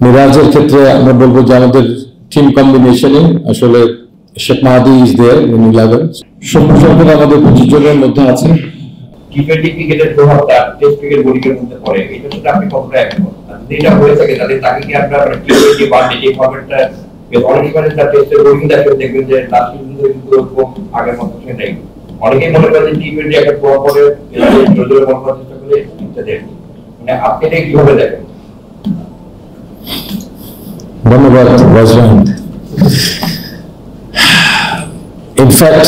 মিরাজের ক্ষেত্রে আমরা বলবো যে আমাদের টিম কম্বিনেশনে আসলে Sheikh Mahadi is there in 11, সর্বসরকার আমাদের 25 জনের মধ্যে আছেন। টি20 ক্রিকেটের প্রভাবটা টেস্ট ক্রিকেট বোর্ডের মধ্যে পড়ে, এটা তো আপনি কতটা একমত? যেটা হয়ে থাকে তাহলে তাকে কি আপনারা টি20 ওয়ানডে যে ফরম্যাটটা অনেক মানে তার টেস্টের বোর্ডিং দেখে দেখবেন যে লাস্ট সিজনে কিন্তু খুব আগের মতো নেই। অনেকেই মনে করেন যে টি20 একটা প্রভাব পড়ে, জোরে বল করার চেষ্টা করে ইত্যাদি। মানে আপনি এটা কিভাবে দেখেন? ধন্যবাদ রাজওয়ান। ইনফ্যাক্ট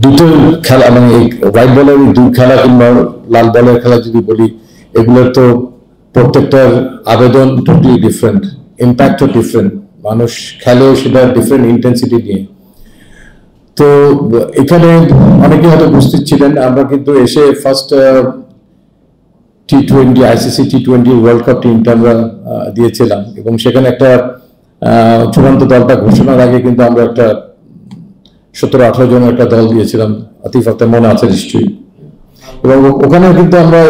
দুটো খেলা মানে হোয়াইট বলের দুই খেলা কিংবা লাল বলের খেলা যদি বলি, এগুলোর তো প্রত্যেকটার আবেদন টোটালি ডিফারেন্ট, ইম্প্যাক্টও ডিফারেন্ট, মানুষ খেলেও সেটা ডিফারেন্ট ইন্টেন্সিটি নিয়ে। তো এখানে অনেকে হয়তো উপস্থিত ছিলেন, আমরা কিন্তু এসে first T20 ICC T20 world cup টিমটা আমরা দিয়েছিলাম এবং সেখানে একটা চূড়ান্ত দলটা ঘোষণার আগে কিন্তু আমরা একটা 17-18 জনের একটা দল দিয়েছিলাম, আতিফ আপনার মনে আছে নিশ্চয়ই। এবং ওখানে কিন্তু আমরা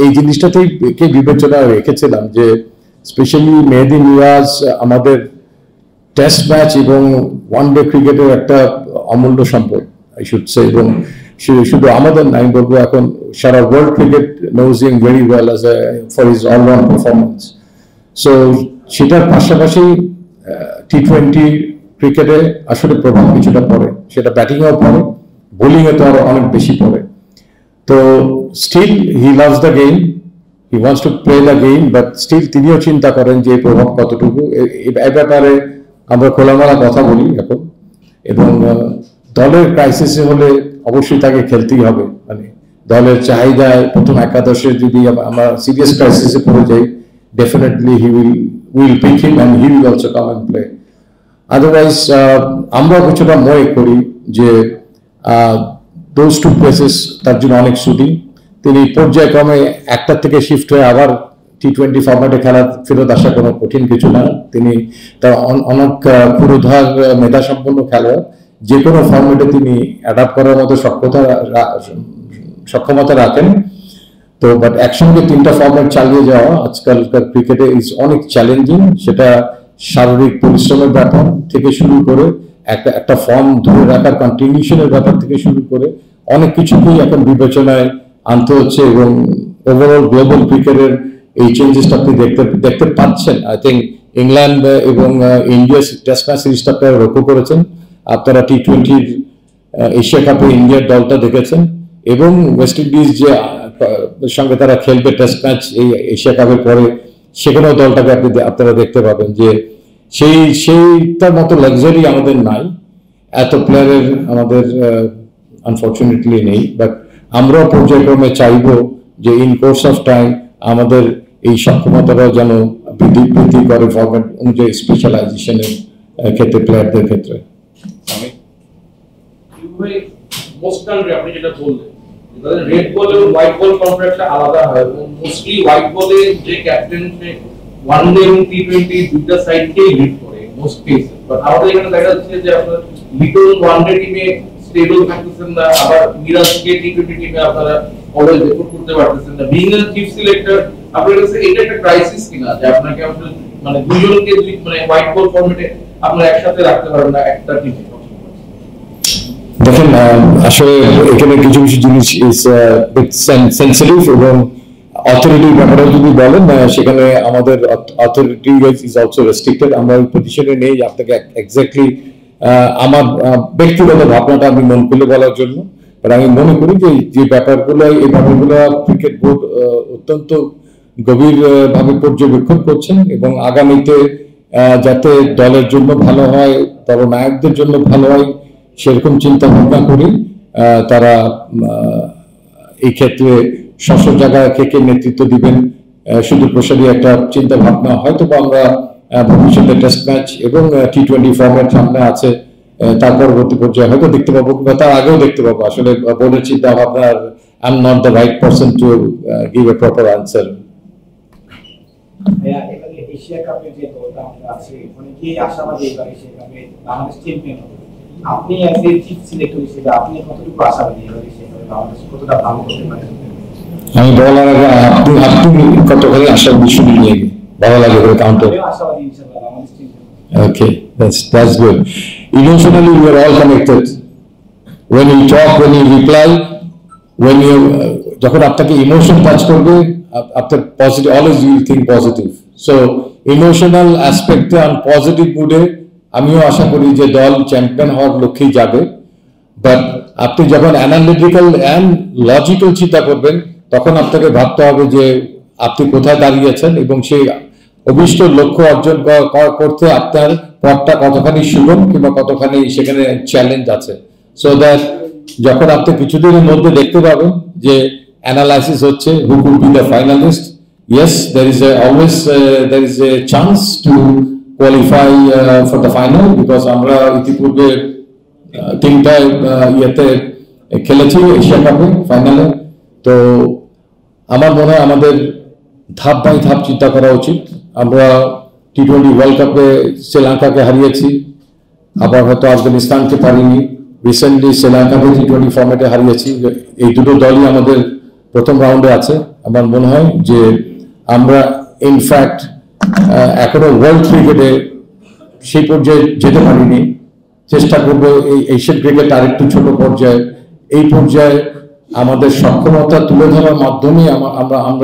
এই জিনিসটাতেই বিবেচনা রেখেছিলাম যে স্পেশালি মেহেদী মিরাজ আমাদের টেস্ট ম্যাচ এবং ওয়ানডে ক্রিকেটের একটা অমূল্য সম্পদ আই শুড সে, এবং শুধু আমাদের না, আমি বলবো এখন সারা world cricket knows him very well as a for his all round performance. So সেটার পাশাপাশি টি20 ক্রিকেটে আসলে প্রভাব কিছুটা পড়ে, সেটা ব্যাটিংয়েও পড়ে, বোলিংয়ে তো আরো অনেক বেশি পড়ে। তো still he loves the game, he wants to play the game, but still তিনিও চিন্তা করেন যে এই প্রভাব কতটুকু। এই ব্যাপারে আমরা খোলামেলা কথা বলি এখন, এবং দলের ক্রাইসিসে হলে অবশ্যই তাকে খেলতেই হবে। মানে দলের চাহিদায় প্রথম একাদশে যদি আমরা সিরিয়াস ক্রাইসিসে পড়ে যাই, definitely he will pick him and he will also come and play. Otherwise আমরা কিছুটা মনে করি যে দোজ টু প্লেসেস তার জন্য অনেক সুটিং, তিনি পর্যায়ক্রমে একটা থেকে শিফট হয়ে আবার টি20 ফরম্যাটে খেলা ফেরত আসা কোনো কঠিন কিছু না। তিনি তার অনেক পুরোধার মেধা সম্পন্ন খেলোয়াড়, যে কোনো ফরম্যাটে তিনি অ্যাডাপ্ট করার মতো সক্ষমতা রাখেন। তো বাট একসঙ্গে 3টা ফরম্যাট চালিয়ে যাওয়া আজকালকার ক্রিকেটে ইজ অনেক চ্যালেঞ্জিং। সেটা শারীরিক পরিশ্রমের ব্যাপার থেকে শুরু করে একটা ফর্ম ধরে রাখার কন্টিনিউশনের ব্যাপার থেকে শুরু করে অনেক কিছুকেই এখন বিবেচনায় আনতে হচ্ছে, এবং ওভারঅল গ্লোবাল ক্রিকেটের এই চেঞ্জেসটা আপনি দেখতে পাচ্ছেন। আই থিঙ্ক ইংল্যান্ড এবং ইন্ডিয়া টেস্ট ম্যাচ সিরিজটা আপনারা লক্ষ্য করেছেন, আপনারা টি20 এশিয়া কাপে ইন্ডিয়ার দলটা দেখেছেন, এবং ওয়েস্ট ইন্ডিজ যে সঙ্গে তারা খেলবে টেস্ট ম্যাচ এই এশিয়া কাপের পরে, সেখানেও দলটাকে আপনারা দেখতে পাবেন যে সেইটার মতো লাক্সারি আমাদের নাই, এত প্লেয়ারের আমাদের আনফর্চুনেটলি নেই। বাট আমরাও পর্যায়ক্রমে চাইব যে ইন কোর্স অফ টাইম আমাদের এই সক্ষমতাটাও যেন বৃদ্ধি করে ফরম্যাট অনুযায়ী স্পেশালাইজেশনের ক্ষেত্রে প্লেয়ারদের ক্ষেত্রে। আপনি যেটা বললেন রেড বল এবং হোয়াইট বল কন্ট্রাক্টটা আলাদা হয়, এবং মোস্টলি হোয়াইট বলে যে ক্যাপ্টেন সে ওয়ানডে এবং টি20 দুইটা সাইডকেই লিড করে মোস্ট কেসে। বাট আমাদের এখানে দেখা যাচ্ছে যে আপনার লিটল ওয়ানডে টিমে স্টেবল থাকতেছেন না, আবার মিরাজকে টি20 টিমে আপনারা অলওয়েজ রেকর্ড করতে পারতেছেন না। বিং এ চিফ সিলেক্টর আপনার কাছে এটা একটা ক্রাইসিস কিনা যে আপনাকে আসলে মানে দুইজনকে মানে হোয়াইট বল ফরম্যাটে আপনারা একসাথে রাখতে পারেন না একটা টিমে? দেখেন আসলে এখানে কিছু কিছু জিনিস ইজ সেনসিটিভ, এবং অথরিটির ব্যাপারে যদি বলেন সেখানে আমাদের অথরিটি ইজ অলসো রেস্ট্রিক্টেড। আমরা ওই পজিশনে নেই আপনাকে এক্স্যাক্টলি আমার ব্যক্তিগত ভাবনাটা আমি মন খুলে বলার জন্য। বাট আমি মনে করি যে যে ব্যাপারগুলো এই ব্যাপারগুলো ক্রিকেট বোর্ড অত্যন্ত গভীর ভাবে পর্যবেক্ষণ করছেন, এবং আগামীতে যাতে দলের জন্য ভালো হয়, দলনায়কদের জন্য ভালো হয়, সেরকম চিন্তা ভাবনা করি তারা এই ক্ষেত্রে স্ব জায়গায় থেকে নেতৃত্ব দিবেন। শুধু প্রসারী একটা চিন্তা ভাবনা হয়তো আমরা ভবিষ্যতে টেস্ট ম্যাচ এবং টি20 ফরম্যাট সামনে আছে, তার পরবর্তী পর্যায়ে হয়তো দেখতে পাবো, বা তার আগেও দেখতে পাবো। আসলে বোর্ডের চিন্তা ভাবনা I am not the right person to give a proper answer. Asia কাপে যে দলটা আমরা আছি অনেকেই আশাবাদী এবার এশিয়া কাপে বাংলাদেশ চ্যাম্পিয়ন হবে। আপনি অ্যাজ এ চিফ সিলেক্টর হিসেবে আপনি কতটুকু আশাবাদী এবার এশিয়া কাপে বাংলাদেশ কতটা ভালো করতে পারে? আমি বলার আগে আপনি কতখানি আশার বিষয় নিয়ে ভালো লাগে করে কাউন্টার। আমিও আশাবাদী ইনশাআল্লাহ Bangladesh team. Okay, that's good. Emotionally, we are all connected. When you talk, when you reply, when you যখন আপনাকে ইমোশন টাচ করবে, আপনার positive, always you think positive. So emotional অ্যাসপেক্টে আর পজিটিভ মুডে আমিও আশা করি যে দল চ্যাম্পিয়ন হওয়ার লক্ষ্যেই যাবে। বাট আপনি যখন অ্যানালিটিক্যাল অ্যান্ড লজিক্যাল চিন্তা করবেন, তখন আপনাকে ভাবতে হবে যে আপনি কোথায় দাঁড়িয়েছেন এবং সেই অভিষ্ট লক্ষ্য অর্জন করতে আপনার পথটা কতখানি সুগম কিংবা কতখানি সেখানে চ্যালেঞ্জ আছে। সো দ্যাট যখন আপনি কিছুদিনের মধ্যে দেখতে পাবেন যে অ্যানালাইসিস হচ্ছে who could be the finalist, yes there is a chance to qualify for the final, because আমরা ইতিপূর্বে তিনটা ইয়েতে খেলেছি এশিয়া কাপে ফাইনালে। তো আমার মনে হয় আমাদের ধাপ বাই ধাপ চিন্তা করা উচিত। আমরা টি-20 ওয়ার্ল্ড কাপে শ্রীলঙ্কাকে হারিয়েছি, আবার হয়তো আফগানিস্তানকে পারিনি, রিসেন্টলি শ্রীলঙ্কাকে টি-20 ফর্মেটে হারিয়েছি। এই দুটো দলই আমাদের প্রথম রাউন্ডে আছে। আমার মনে হয় যে আমরা ইনফ্যাক্ট এখনো ওয়ার্ল্ড ক্রিকেটে সেই পর্যায়ে যেতে পারিনি। চেষ্টা করব এই এশিয়ান ক্রিকেট আরেকটু ছোট পর্যায়ে, এই পর্যায়ে আমাদের সক্ষমতা তুলে ধরার মাধ্যমে আমরা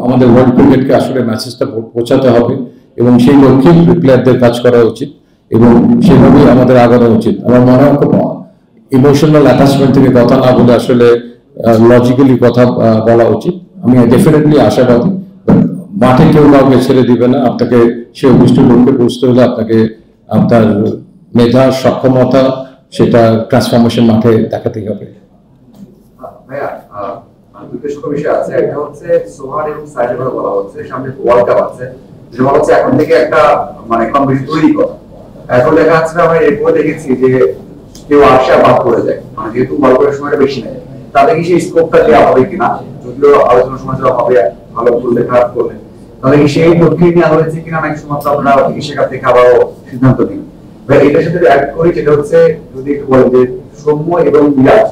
আমাদের ওয়ার্ল্ড ক্রিকেটকে আসলে মেসেজটা পৌঁছাতে হবে এবং সেই লক্ষ্যে প্লেয়ারদের কাজ করা উচিত এবং সেভাবেই আমাদের আগানো উচিত। আমার মনে হয় খুব ইমোশনাল অ্যাটাচমেন্ট থেকে কথা না বলে আসলে লজিক্যালি কথা বলা উচিত। আমি ডেফিনেটলি আশাবাদী, মাঠে কেউ কাউকে ছেড়ে দিবে না। আপনাকে সে অভিষ্ট লক্ষ্যে পৌঁছতে হলে আপনাকে আপনার মেধা, সক্ষমতা, সেটা ট্রান্সফরমেশন মাঠে দেখাতেই হবে। ভাইয়া দুটো ছোট বিষয় আছে, একটা হচ্ছে সোহান এবং সাইডের কথা বলা হচ্ছে, সামনে ওয়ার্ল্ড কাপ আছে, যেটা বলা হচ্ছে এখন থেকে একটা মানে কম্পিটিশন তৈরি করা। এখন দেখা যাচ্ছে আমরা এরপর দেখেছি যে কেউ আসে বাদ পড়ে যায়, মানে যেহেতু ওয়ার্ল্ড কাপের সময়টা বেশি নেই, তাদের কি সেই স্কোপটা দেওয়া হবে কিনা, যদিও আলোচনার সময় দেওয়া হবে ভালো করলে খারাপ করলে, তাহলে কি সেই লক্ষ্যে নিয়ে আলো হয়েছে কিনা, নাকি শুধুমাত্র আমরা এশিয়া কাপ থেকে আবারও সিদ্ধান্ত নিই। ভাই এটার সাথে অ্যাড করি, যেটা হচ্ছে যদি একটু বলেন যে সৌম্য এবং মিরাজ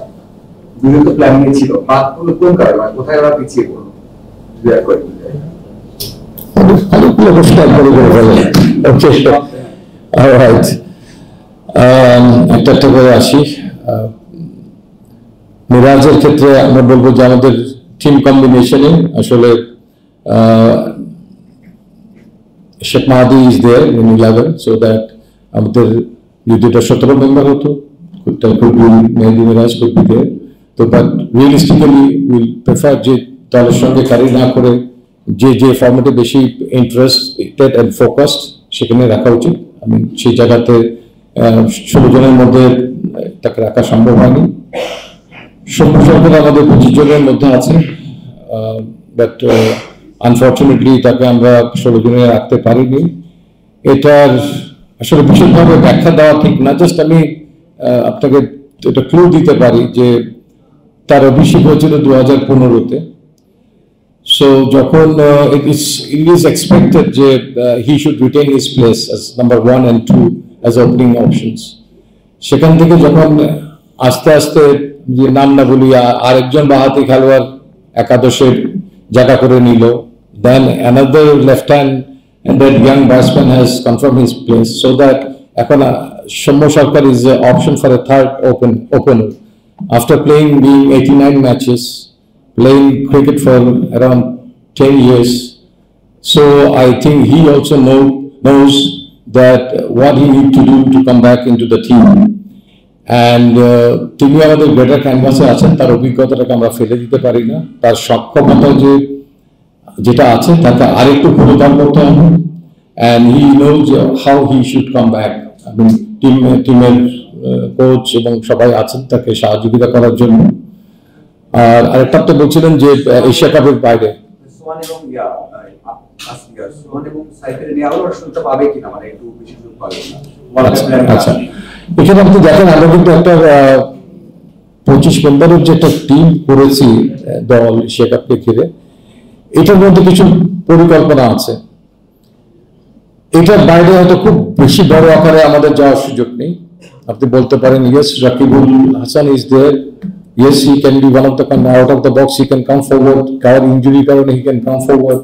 দুজন তো প্ল্যানিং ছিল, বাদগুলো কোন কারণে, মানে কোথায় ওরা পিছিয়ে পড়লো, যদি অ্যাড করি। একটা একটা করে আসি। মিরাজের ক্ষেত্রে আমরা বলবো যে আমাদের টিম কম্বিনেশনে আসলে Sheikh Mahadi is there in 11, so that আমাদের যদি এটা 17 মেম্বার হতো, Mehedi Miraz could be there. তো বাট রিয়েলিস্টিক্যালি উইল প্রেফার যে দলের সঙ্গে ক্যারি না করে যে ফর্মেটে বেশি ইন্টারেস্টেড অ্যান্ড ফোকাসড সেখানে রাখা উচিত। আমি সেই জায়গাতে 16 জনের মধ্যে তাকে রাখা সম্ভব হয়নি। সৌম্য সরকার আমাদের 25 জনের মধ্যে আছে, বাট আনফর্চুনেটলি তাকে আমরা 16 জনে রাখতে পারিনি। এটার আসলে বিশেষভাবে ব্যাখ্যা দেওয়া ঠিক না, জাস্ট আমি আপনাকে এটা ক্লু দিতে পারি যে তার অভিষেক হয়েছিল 2015-তে। সো যখন it is expected যে he should retain his place as number 1 and 2 as opening options, সেখান থেকে যখন আস্তে আস্তে যে নাম না বলি আরেকজন বাহাতি খেলোয়াড় একাদশের জায়গা করে নিল, then another left hand and that young batsman has confirmed his place, so that এখন সৌম্য সরকার is an option for a third opener after being 89 matches, playing cricket for around 10 years. So I think he also knows that what he needs to do to come back into the team. And তিনি আমাদের greater ক্যানভাসে আছেন, তার অভিজ্ঞতাটাকে আমরা ফেলে দিতে পারি না। তার সক্ষমতা যেটা আছে তাকে আরেকটু পরিধান করতে হবে, and he knows how he should come back. I mean টিমের কোচ এবং সবাই আছেন তাকে সহযোগিতা করার জন্য। আর আরেকটা তো বলছিলেন যে এশিয়া কাপের বাইরে সোহান এবং সোহান এবং সাইফের নিয়ে আরো শুনতে পাবে কিনা, মানে একটু বেশি সুযোগ পাবে কিনা। আচ্ছা, এখানে আপনি দেখেন আমরা কিন্তু একটা 25 মেম্বারের যে একটা টিম করেছি দল এশিয়া কাপকে ঘিরে, এটার মধ্যে কিছু পরিকল্পনা আছে। এটার বাইরে হয়তো খুব বেশি বড় আকারে আমাদের যাওয়ার সুযোগ নেই। আপনি বলতে পারেন yes Rakibul Hasan is there, yes he can be one of the out of the box, he can come forward, কার ইনজুরি কারণে he can come forward.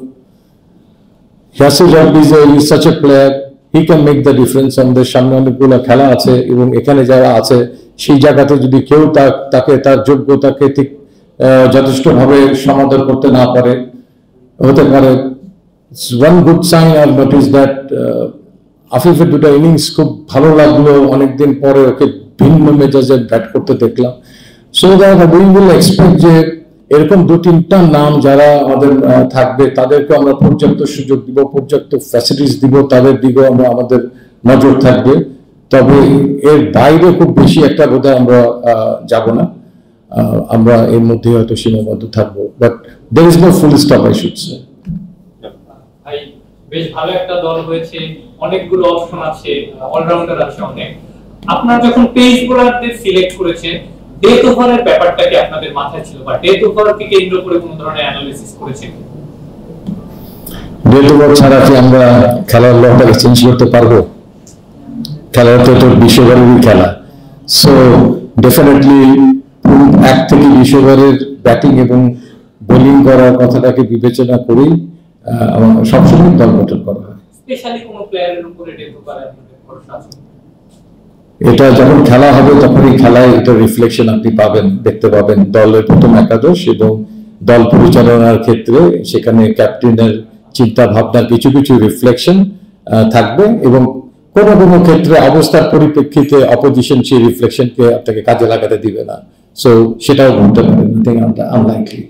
Yasir is such a player, he can make the difference. আমাদের সামনে অনেকগুলো খেলা আছে এবং এখানে যারা আছে সেই জায়গাতে যদি কেউ তাকে তার যোগ্যতাকে ঠিক যথেষ্টভাবে সমাদর করতে না পারে হতে পারে। One good sign I notice that আফিফের দুটো ইনিংস খুব ভালো লাগলো, অনেকদিন পরে ওকে ভিন্ন মেজাজে ব্যাট করতে দেখলাম। So that we will expect যে এরকম 2-3টা নাম যারা আমাদের থাকবে তাদেরকে আমরা পর্যাপ্ত সুযোগ দিব, পর্যাপ্ত ফ্যাসিলিটিস দিব, তাদের দিকেও আমরা আমাদের নজর থাকবে। তবে এর বাইরে খুব বেশি একটা বোধহয় আমরা যাব না, আমরা এর মধ্যে হয়তো সীমাবদ্ধ থাকবো, but there is no full stop I should say. ভাই বেশ ভালো একটা দল হয়েছে, অনেকগুলো অপশন আছে, অলরাউন্ডার আছে অনেক। আপনারা যখন পেস বোলারদের সিলেক্ট করেছেন, ডেথ ওভারের ব্যাপারটা কি আপনাদের মাথায় ছিল, বা ডেথ ওভারকে কেন্দ্র করে কোন ধরনের অ্যানালিসিস করেছেন? ডেথ ওভার ছাড়া কি আমরা খেলার লটাকে চেঞ্জ করতে পারবো? খেলার তো বিশ্বকাপেরই খেলা। সো ডেফিনেটলি এক থেকে বিশ্বকাপের ব্যাটিং এবং বোলিং করার কথাটাকে বিবেচনা করেই সবসময় দল গঠন করা হয়। স্পেশালি কোন প্লেয়ারের উপরে ডেথ ওভারে আপনাদের ভরসা আছে? এটা যখন খেলা হবে তখনই খেলায় এটা রিফ্লেকশন আপনি পাবেন, দেখতে পাবেন দলের প্রথম একাদশ এবং দল পরিচালনার ক্ষেত্রে সেখানে ক্যাপ্টেনের চিন্তা ভাবনার কিছু কিছু রিফ্লেকশন থাকবে এবং কোনো কোনো ক্ষেত্রে অবস্থার পরিপ্রেক্ষিতে অপোজিশন সেই রিফ্লেকশনকে আপনাকে কাজে লাগাতে দিবে না। সো সেটাও ঘটতে পারে, আনলাইকলি।